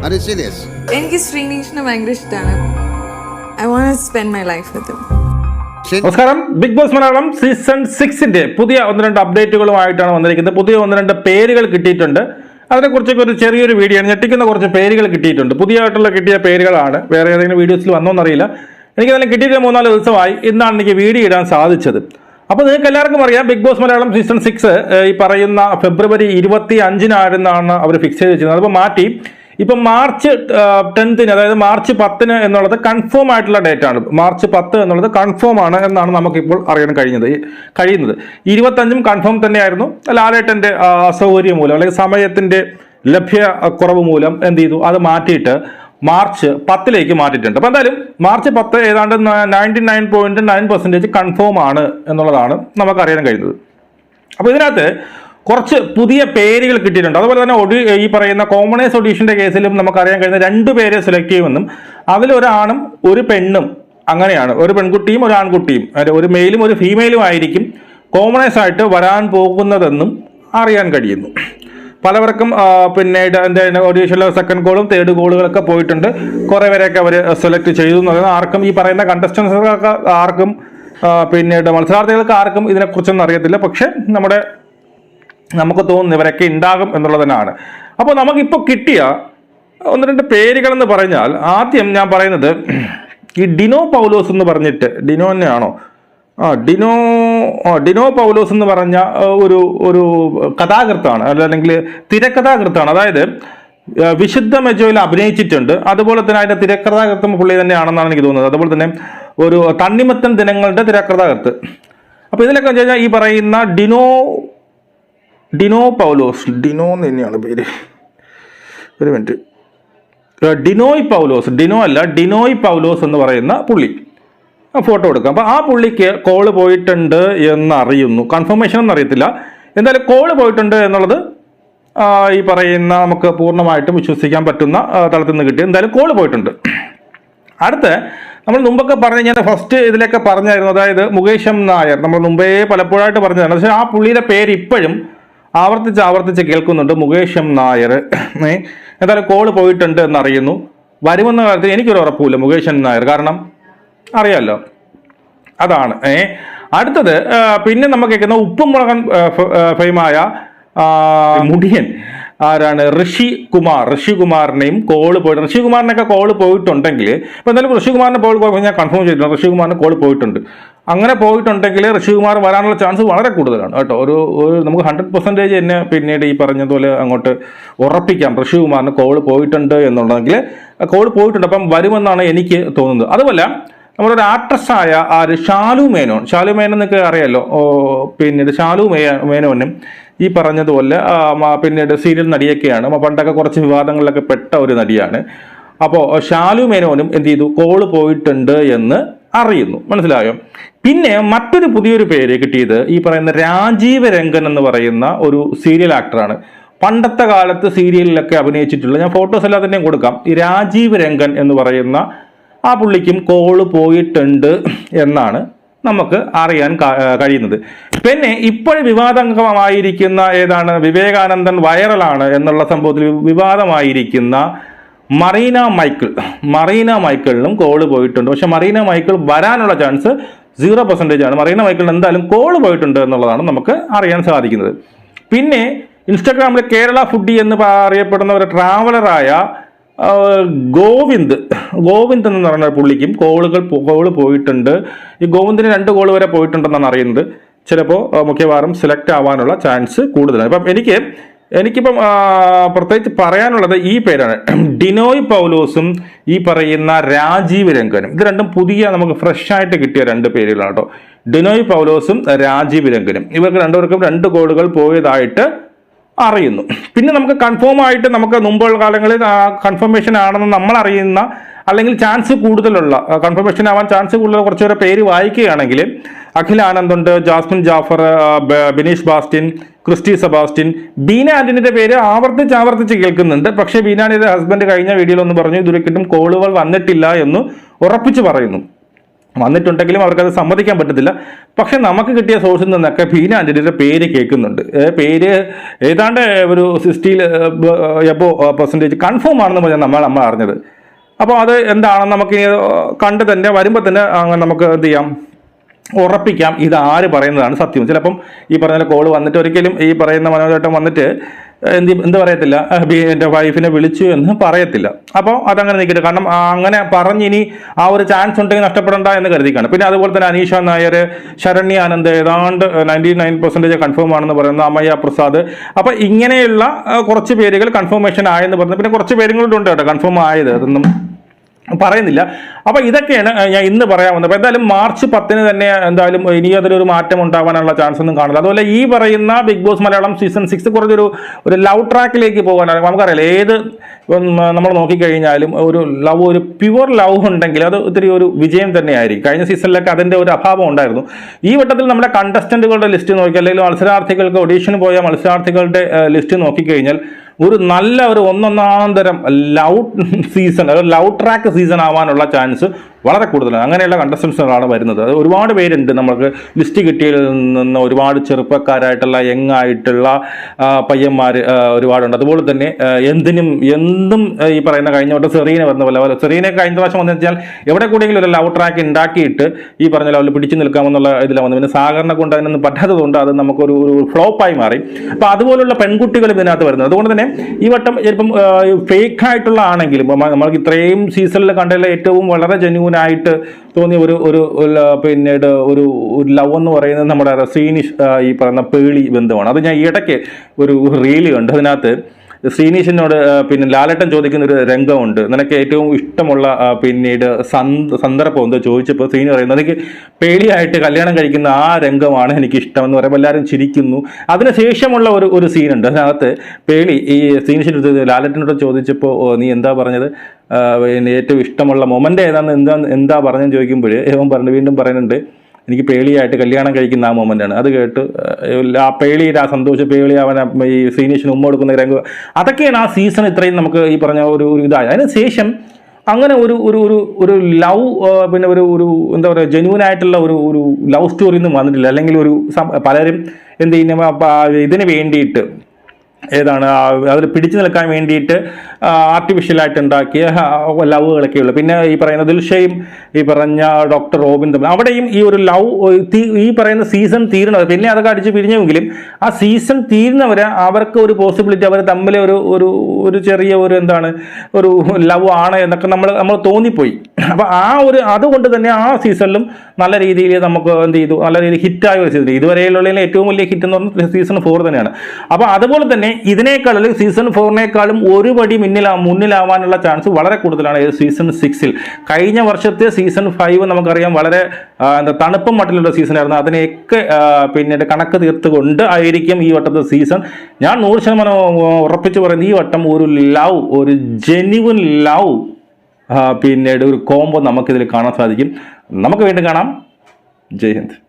Are you serious? എനിക്ക് ശ്രീനീഷിനെ ഭയങ്കര ഇഷ്ടമാണ്. I want to spend my life with him. നമസ്കാരം. ബിഗ് ബോസ് മലയാളം സീസൺ 6ന്റെ പുതിയ 1-2 അപ്ഡേറ്റുകളുമായിട്ടാണ് വന്നിരിക്കുന്നത്. പുതിയ 1-2 പേരുകൾ കിട്ടിയിട്ടുണ്ട്. അതിനെക്കുറിച്ചൊക്കെ ഒരു ചെറിയൊരു വീഡിയോ ആണ്. ഞെട്ടിക്കുന്ന കുറച്ച് പേരുകൾ കിട്ടിയിട്ടുണ്ട്. പുതിയതായിട്ടുള്ള കിട്ടിയ പേരുകളാണ്. വേറെ ഏതെങ്കിലും വീഡിയോസിൽ വന്നോന്നറിയില്ല. എനിക്ക് തന്നെ കിട്ടിയിട്ട് 3-4 ദിവസമായി. ഇന്നാണ് എനിക്ക് വീഡിയോ ഇടാൻ സാധിച്ചത്. അപ്പോൾ നിങ്ങൾക്ക് എല്ലാവർക്കും അറിയാം, ബിഗ് ബോസ് മലയാളം സീസൺ 6 ഈ പറയുന്ന ഫെബ്രുവരി 25-നാണ് അവർ ഫിക്സ് ചെയ്ത് വെച്ചിരുന്നത്. അപ്പോൾ മാറ്റി ഇപ്പം മാർച്ച് 10-ന്, അതായത് മാർച്ച് 10-ന് എന്നുള്ളത് കൺഫേം ആയിട്ടുള്ള ഡേറ്റ് ആണ്. മാർച്ച് 10 എന്നുള്ളത് കൺഫേം ആണ് എന്നാണ് നമുക്കിപ്പോൾ അറിയാൻ കഴിയുന്നത്. 25-ഉം കൺഫേം തന്നെയായിരുന്നു. ലാലേട്ടൻ്റെ അസൗകര്യം മൂലം അല്ലെങ്കിൽ സമയത്തിൻ്റെ ലഭ്യക്കുറവ് മൂലം എന്ത് ചെയ്തു, അത് മാറ്റിയിട്ട് മാർച്ച് 10-ലേക്ക് മാറ്റിയിട്ടുണ്ട്. അപ്പോൾ എന്തായാലും മാർച്ച് 10 ഏതാണ്ട് 99.9% കൺഫേം ആണ് എന്നുള്ളതാണ് നമുക്കറിയാൻ കഴിയുന്നത്. അപ്പോൾ ഇതിനകത്ത് കുറച്ച് പുതിയ പേരുകൾ കിട്ടിയിട്ടുണ്ട്. അതുപോലെ തന്നെ ഈ പറയുന്ന കോമണേഴ്സ് ഓഡീഷന്റെ കേസിലും നമുക്കറിയാൻ കഴിയുന്ന 2 പേരെ സെലക്ട് ചെയ്യുമെന്നും അതിലൊരാണും ഒരു പെണ്ണും, അങ്ങനെയാണ്, ഒരു പെൺകുട്ടിയും ഒരു ആൺകുട്ടിയും, ഒരു മെയിലും ഒരു ഫീമെയിലും ആയിരിക്കും കോമണേഴ്സ് ആയിട്ട് വരാൻ പോകുന്നതെന്നും അറിയാൻ കഴിയുന്നു. പലവർക്കും പിന്നീട് ഓഡീഷനിലെ സെക്കൻഡ് കോളും തേർഡ് കോളുകളൊക്കെ പോയിട്ടുണ്ട്. കുറേ പേരെയൊക്കെ അവർ സെലക്ട് ചെയ്തു എന്ന് പറയുന്നത് ആർക്കും, ഈ പറയുന്ന കണ്ടസ്റ്റൻസുകൾക്ക് ആർക്കും, പിന്നീട് മത്സരാർത്ഥികൾക്ക് ആർക്കും ഇതിനെക്കുറിച്ചൊന്നും അറിയത്തില്ല. പക്ഷെ നമുക്ക് തോന്നുന്നു ഇവരൊക്കെ ഉണ്ടാകും എന്നുള്ളത് തന്നെയാണ്. അപ്പോൾ നമുക്കിപ്പോൾ കിട്ടിയ 1-2 പേരുകളെന്ന് പറഞ്ഞാൽ, ആദ്യം ഞാൻ പറയുന്നത് ഈ ഡിനോ പൗലോസ് എന്ന് പറഞ്ഞിട്ട്, ഡിനോ തന്നെയാണോ? ഡിനോ പൗലോസ് എന്ന് പറഞ്ഞ ഒരു കഥാകൃത്താണ്, അല്ലെങ്കിൽ തിരക്കഥാകൃത്താണ്. അതായത് വിശുദ്ധ മെജോയിൽ അഭിനയിച്ചിട്ടുണ്ട്. അതുപോലെ തന്നെ അതിന്റെ തിരക്കഥാകൃത്തും പുള്ളി തന്നെയാണെന്നാണ് എനിക്ക് തോന്നുന്നത്. അതുപോലെ തന്നെ ഒരു തണ്ണിമത്തൻ ദിനങ്ങളുടെ തിരക്കഥാകൃത്ത്. അപ്പോൾ ഇതിലൊക്കെ വെച്ച് കഴിഞ്ഞാൽ ഈ പറയുന്ന ഡിനോ പൗലോസ്, ഡിനോ തന്നെയാണ് പേര്, ഒരു മിനിറ്റ്, ഡിനോയ് പൗലോസ് എന്ന് പറയുന്ന പുള്ളി ഫോട്ടോ എടുക്കാം. അപ്പോൾ ആ പുള്ളിക്ക് കോള് പോയിട്ടുണ്ട് എന്നറിയുന്നു. കൺഫർമേഷൻ ഒന്നും അറിയത്തില്ല. എന്തായാലും കോള് പോയിട്ടുണ്ട് എന്നുള്ളത് ഈ പറയുന്ന നമുക്ക് പൂർണ്ണമായിട്ടും വിശ്വസിക്കാൻ പറ്റുന്ന തലത്തിൽ നിന്ന് കിട്ടി. എന്തായാലും കോള് പോയിട്ടുണ്ട്. അടുത്ത് നമ്മൾ മുമ്പൊക്കെ പറഞ്ഞു, ഞാൻ ഫസ്റ്റ് ഇതിലൊക്കെ പറഞ്ഞായിരുന്നു, അതായത് മുകേഷ് എം നായർ, നമ്മൾ മുമ്പേ പലപ്പോഴായിട്ട് പറഞ്ഞതാണ്. പക്ഷേ ആ പുള്ളിയുടെ പേര് ഇപ്പോഴും ആവർത്തിച്ച് കേൾക്കുന്നുണ്ട്, മുകേഷ് എം നായർ. എന്തായാലും കോള് പോയിട്ടുണ്ട് എന്നറിയുന്നു. വരുമെന്ന കാര്യത്തിൽ എനിക്കൊരു ഉറപ്പില്ല മുകേഷ് എം നായർ, കാരണം അറിയാമല്ലോ, അതാണ്. അടുത്തത് പിന്നെ നമുക്ക് കേൾക്കുന്ന ഉപ്പും മുളകൻ ഫെയിമായ മുടിയൻ ആരാണ്, ഋഷികുമാറിനെയും കോള് പോയിട്ട്, ഋഷികുമാറിനൊക്കെ കോള് പോയിട്ടുണ്ടെങ്കിൽ, ഇപ്പം എന്തായാലും ഋഷികുമാറിനെ കോള് പോയി ഞാൻ കൺഫേം ചെയ്തിട്ടുണ്ട്, ഋഷികുമാറിന് കോള് പോയിട്ടുണ്ട്. അങ്ങനെ പോയിട്ടുണ്ടെങ്കിൽ ഋഷികുമാർ വരാനുള്ള ചാൻസ് വളരെ കൂടുതലാണ് കേട്ടോ. ഒരു നമുക്ക് 100% തന്നെ പിന്നീട് ഈ പറഞ്ഞതുപോലെ അങ്ങോട്ട് ഉറപ്പിക്കാം, ഋഷികുമാറിന് കോള് പോയിട്ടുണ്ട് എന്നുണ്ടെങ്കിൽ കോള് പോയിട്ടുണ്ട്, അപ്പം വരുമെന്നാണ് എനിക്ക് തോന്നുന്നത്. അതുപോലെ നമ്മുടെ ഒരു ആക്ട്രസ്സായ ഷാലു മേനോൻ എന്നൊക്കെ അറിയാമല്ലോ. പിന്നീട് ഷാലു മേനോനും ഈ പറഞ്ഞതുപോലെ പിന്നീട് സീരിയൽ നടിയൊക്കെയാണ്. പണ്ടൊക്കെ കുറച്ച് വിവാദങ്ങളിലൊക്കെ പെട്ട ഒരു നടിയാണ്. അപ്പോൾ ഷാലു മേനോനും എന്ത് ചെയ്തു, കോള് പോയിട്ടുണ്ട് എന്ന് അറിയുന്നു. മനസ്സിലായോ? പിന്നെ മറ്റൊരു പുതിയൊരു പേര് കിട്ടിയത് ഈ പറയുന്ന രാജീവ് രംഗൻ എന്ന് പറയുന്ന ഒരു സീരിയൽ ആക്ടറാണ്. പണ്ടത്തെ കാലത്ത് സീരിയലിലൊക്കെ അഭിനയിച്ചിട്ടുള്ള, ഞാൻ ഫോട്ടോസ് എല്ലാത്തിൻ്റെയും കൊടുക്കാം. ഈ രാജീവ് രംഗൻ എന്ന് പറയുന്ന ആ പുള്ളിക്കും കോള് പോയിട്ടുണ്ട് എന്നാണ് നമുക്ക് അറിയാൻ കഴിയുന്നത്. പിന്നെ ഇപ്പോഴും വിവാദമായിരിക്കുന്ന ഏതാണ്, വിവേകാനന്ദൻ വൈറലാണ് എന്നുള്ള സംഭവത്തിൽ വിവാദമായിരിക്കുന്ന മറീന മൈക്കിളിനും കോള് പോയിട്ടുണ്ട്. പക്ഷെ മറീന മൈക്കിൾ വരാനുള്ള ചാൻസ് 0% ആണ്. മറീന മൈക്കിളിന് എന്തായാലും കോള് പോയിട്ടുണ്ട് എന്നുള്ളതാണ് നമുക്ക് അറിയാൻ സാധിക്കുന്നത്. പിന്നെ ഇൻസ്റ്റാഗ്രാമിൽ കേരള ഫുഡി എന്ന് അറിയപ്പെടുന്ന ഒരു ട്രാവലറായ ഗോവിന്ദ് എന്ന് പറയുന്ന പുള്ളിക്കും കോള് പോയിട്ടുണ്ട്. ഈ ഗോവിന്ദിന് 2 കോള് വരെ പോയിട്ടുണ്ടെന്നാണ് അറിയുന്നത്. ചിലപ്പോൾ മിക്കവാറും സെലക്ട് ആവാനുള്ള ചാൻസ് കൂടുതലാണ്. അപ്പം എനിക്കിപ്പം പ്രത്യേകിച്ച് പറയാനുള്ളത് ഈ പേരാണ്, ഡിനോയ് പൗലോസും ഈ പറയുന്ന രാജീവ് രംഗനും. ഇത് രണ്ടും പുതിയ നമുക്ക് ഫ്രഷ് ആയിട്ട് കിട്ടിയ 2 പേരുകളാണ് കേട്ടോ. ഡിനോയ് പൗലോസും രാജീവ് രംഗനും, ഇവർക്ക് 2 പേർക്കും 2 കോളുകൾ പോയതായിട്ട് അറിയുന്നു. പിന്നെ നമുക്ക് കൺഫേം ആയിട്ട് നമുക്ക് മുമ്പുള്ള കാലങ്ങളിൽ കൺഫർമേഷൻ ആണെന്ന് നമ്മൾ അറിയുന്ന, അല്ലെങ്കിൽ ചാൻസ് കൂടുതലുള്ള, കൺഫർമേഷൻ ആവാൻ ചാൻസ് കൂടുതലുള്ള കുറച്ചുപേരെ പേര് വായിക്കുകയാണെങ്കിൽ അഖിൽ ആനന്ദുണ്ട്, ജാസ്മിൻ ജാഫർ, ബിനീഷ് ബാസ്റ്റിൻ, ക്രിസ്റ്റി സെബാസ്റ്റ്യൻ, ബീന ആന്റണിയുടെ പേര് ആവർത്തിച്ച് കേൾക്കുന്നുണ്ട്. പക്ഷേ ബീന ആന്റണിയുടെ ഹസ്ബൻഡ് കഴിഞ്ഞ വീഡിയോയിൽ ഒന്ന് പറഞ്ഞു ഇതുവരെക്കിട്ടും കോളുകൾ വന്നിട്ടില്ല എന്ന് ഉറപ്പിച്ച് പറയുന്നു. വന്നിട്ടുണ്ടെങ്കിലും അവർക്കത് സമ്മതിക്കാൻ പറ്റത്തില്ല. പക്ഷെ നമുക്ക് കിട്ടിയ സോഴ്സിൽ നിന്നൊക്കെ ബീന ആന്റണിയുടെ പേര് കേൾക്കുന്നുണ്ട്. പേര് ഏതാണ്ട് ഒരു 60% കൺഫേം ആണെന്ന് പറഞ്ഞാൽ നമ്മൾ അറിഞ്ഞത്. അപ്പോൾ അത് എന്താണെന്ന് നമുക്ക് കണ്ട് തന്നെ വരുമ്പോൾ തന്നെ നമുക്ക് എന്ത് ചെയ്യാം, ഉറപ്പിക്കാം ഇത് ആര് പറയുന്നതാണ് സത്യം. ചിലപ്പം ഈ പറയുന്ന കോള് വന്നിട്ട് ഒരിക്കലും ഈ പറയുന്ന മനോജേട്ടൻ വന്നിട്ട് എന്ത് പറയത്തില്ല, എൻ്റെ വൈഫിനെ വിളിച്ചു എന്ന് പറയത്തില്ല. അപ്പോൾ അതങ്ങനെ നിൽക്കട്ടെ. കാരണം അങ്ങനെ പറഞ്ഞിനി ആ ഒരു ചാൻസ് ഉണ്ടെങ്കിൽ നഷ്ടപ്പെടണ്ട എന്ന് കരുതിക്കാണ്. പിന്നെ അതുപോലെ തന്നെ അനീഷ നായർ, ശരണ്യ ആനന്ദ് ഏതാണ്ട് 99% കൺഫേം ആണെന്ന് പറയുന്ന അമയ്യ പ്രസാദ്. അപ്പോൾ ഇങ്ങനെയുള്ള കുറച്ച് പേരുകൾ കൺഫർമേഷൻ ആയെന്ന് പറഞ്ഞു. പിന്നെ കുറച്ച് പേരുകളുണ്ട് കേട്ടോ കൺഫേം ആയത്, അതൊന്നും പറയുന്നില്ല. അപ്പോൾ ഇതൊക്കെയാണ് ഞാൻ ഇന്ന് പറയാൻ വന്നത്. അപ്പോൾ എന്തായാലും മാർച്ച് 10 തന്നെ എന്തായാലും ഇനി അതിലൊരു മാറ്റം ഉണ്ടാവാനുള്ള ചാൻസ് ഒന്നും കാണില്ല. അതുപോലെ ഈ പറയുന്ന ബിഗ് ബോസ് മലയാളം സീസൺ 6 കുറച്ചൊരു ലവ് ട്രാക്കിലേക്ക് പോകാനാണ്. നമുക്കറിയാലോ, ഏത് നമ്മൾ നോക്കിക്കഴിഞ്ഞാലും ഒരു പ്യുവർ ലവ് ഉണ്ടെങ്കിൽ അത് ഒത്തിരി ഒരു വിജയം തന്നെയായിരിക്കും. കഴിഞ്ഞ സീസണിലൊക്കെ അതിൻ്റെ ഒരു അഭാവം ഉണ്ടായിരുന്നു. ഈ വട്ടത്തിൽ നമ്മുടെ കണ്ടസ്റ്റന്റുകളുടെ ലിസ്റ്റ് നോക്കി, അല്ലെങ്കിൽ മത്സരാർത്ഥികൾക്ക് ഓഡീഷന് പോയ മത്സരാർത്ഥികളുടെ ലിസ്റ്റ് നോക്കിക്കഴിഞ്ഞാൽ നല്ല ഒരു ഒന്നൊന്നാം തരം ലവ് ട്രാക്ക് സീസൺ ആവാനുള്ള ചാൻസ് വളരെ കൂടുതലാണ്. അങ്ങനെയുള്ള കണ്ടസ്റ്റൻസുകളാണ് വരുന്നത്. അത് ഒരുപാട് പേരുണ്ട്. നമുക്ക് ലിസ്റ്റ് കിട്ടിയതിൽ നിന്ന് ഒരുപാട് ചെറുപ്പക്കാരായിട്ടുള്ള യങ് ആയിട്ടുള്ള പയ്യന്മാർ ഒരുപാടുണ്ട്. അതുപോലെ തന്നെ എന്തും ഈ പറയുന്ന കഴിഞ്ഞ വട്ടം സെറീന വരുന്ന പോലെ, സെറീനെ കഴിഞ്ഞ പ്രാവശ്യം വന്നു വെച്ചാൽ എവിടെ കൂടെയെങ്കിലും ഒരു ലവ് ട്രാക്ക് ഉണ്ടാക്കിയിട്ട് ഈ പറഞ്ഞ ലെവലിൽ പിടിച്ചു നിൽക്കാമെന്നുള്ള ഇതിലാണ് വന്നത്. പിന്നെ സാഗറിനെ കൊണ്ട് അതിനൊന്നും പറ്റാത്തതുകൊണ്ട് അത് നമുക്കൊരു ഫ്ലോപ്പായി മാറി. അപ്പോൾ അതുപോലുള്ള പെൺകുട്ടികൾ ഇതിനകത്ത് വരുന്നത്. അതുകൊണ്ട് തന്നെ ഈ വട്ടം ചിലപ്പം ഫേക്ക് ആയിട്ടുള്ള ആണെങ്കിലും നമ്മൾക്ക് ഇത്രയും സീസണിൽ കണ്ടതിൽ ഏറ്റവും വളരെ ജെന്യൂനായിട്ട് തോന്നിയ പിന്നീട് ഒരു ലവ് എന്ന് പറയുന്നത് നമ്മുടെ ശ്രീനിഷ് ഈ പറയുന്ന പേളി ബന്ധമാണ്. അത് ഞാൻ ഇടയ്ക്ക് ഒരു റീല് കണ്ടു. അതിനകത്ത് ശ്രീനിഷിനോട് പിന്നെ ലാലേട്ടൻ ചോദിക്കുന്ന ഒരു രംഗമുണ്ട്, നിനക്ക് ഏറ്റവും ഇഷ്ടമുള്ള പിന്നീട് സന്ദർഭം എന്തോ ചോദിച്ചപ്പോൾ ശ്രീനി പറയുന്നത് എനിക്ക് പേളിയായിട്ട് കല്യാണം കഴിക്കുന്ന ആ രംഗമാണ് എനിക്ക് ഇഷ്ടമെന്ന് പറയുമ്പോൾ എല്ലാവരും ചിരിക്കുന്നു. അതിനുശേഷമുള്ള ഒരു സീനുണ്ട്. അതിനകത്ത് പേളി ഈ ശ്രീനിഷിനോട് ലാലേട്ടനോട് ചോദിച്ചപ്പോൾ നീ എന്താ പറഞ്ഞത്, പിന്നെ ഏറ്റവും ഇഷ്ടമുള്ള മൊമെൻ്റ് ഏതാണെന്ന് എന്താ പറഞ്ഞെന്ന് ചോദിക്കുമ്പോൾ വീണ്ടും പറയുന്നുണ്ട് എനിക്ക് പേളിയായിട്ട് കല്യാണം കഴിക്കുന്ന ആ മൊമെൻ്റാണ്. അത് കേട്ട് ആ പേളിയുടെ ആ സന്തോഷം, പേളി അവനെ ഈ ശ്രീനിഷിന് ഉമ്മ കൊടുക്കുന്ന രംഗം, അതൊക്കെയാണ് ആ സീസൺ ഇത്രയും നമുക്ക് ഈ പറഞ്ഞ ഒരു ഇതായത്. അതിനുശേഷം അങ്ങനെ ഒരു ലവ് പിന്നെ ഒരു എന്താ പറയുക ജെന്യൂനായിട്ടുള്ള ഒരു ലവ് സ്റ്റോറി ഒന്നും വന്നിട്ടില്ല. അല്ലെങ്കിൽ പലരും എന്ത് ചെയ്യുന്ന ഇതിന് വേണ്ടിയിട്ട് അതിൽ പിടിച്ചു നിൽക്കാൻ വേണ്ടിയിട്ട് ആർട്ടിഫിഷ്യലായിട്ട് ഉണ്ടാക്കിയ ലവുകളൊക്കെ ഉള്ളു. പിന്നെ ഈ പറയുന്ന ദിൽഷയും ഈ പറഞ്ഞ ഡോക്ടർ റോബിൻ തമ്മിൽ അവിടെയും ഈ ഒരു ലവ് ഈ പറയുന്ന സീസൺ തീരുന്നത്, പിന്നെ അതൊക്കെ അടിച്ച് പിരിഞ്ഞെങ്കിലും ആ സീസൺ തീരുന്നവരെ അവർക്ക് ഒരു പോസിബിലിറ്റി അവർ തമ്മിൽ ഒരു ചെറിയ ഒരു ലവ് ആണ് എന്നൊക്കെ നമ്മൾ തോന്നിപ്പോയി. അപ്പം അതുകൊണ്ട് തന്നെ ആ സീസണിലും നല്ല രീതിയിൽ നമുക്ക് എന്ത് ചെയ്തു, നല്ല രീതിയിൽ ഹിറ്റായ ഒരു സീസൺ. ഇതുവരെയുള്ള ഏറ്റവും വലിയ ഹിറ്റ് എന്ന് പറഞ്ഞാൽ സീസൺ 4 തന്നെയാണ്. അപ്പോൾ അതുപോലെ തന്നെ ഇതിനേക്കാൾ അല്ലെങ്കിൽ സീസൺ 4-നേക്കാളും ഒരു പടി മുന്നിലാവാനുള്ള ചാൻസ് വളരെ കൂടുതലാണ് സീസൺ 6-ൽ. കഴിഞ്ഞ വർഷത്തെ സീസൺ 5 നമുക്കറിയാം വളരെ തണുപ്പും മട്ടിലുള്ള സീസണായിരുന്നു. അതിനെയൊക്കെ പിന്നീട് കണക്ക് തീർത്തുകൊണ്ട് ആയിരിക്കും ഈ വട്ടത്തെ സീസൺ. ഞാൻ 100% ഉറപ്പിച്ച് പറയുന്നത് ഈ വട്ടം ഒരു ജെന്യുവൻ ലവ് പിന്നീട് ഒരു കോംബോ നമുക്കിതിൽ കാണാൻ സാധിക്കും. നമുക്ക് വീണ്ടും കാണാം. ജയ് ഹിന്ദ്.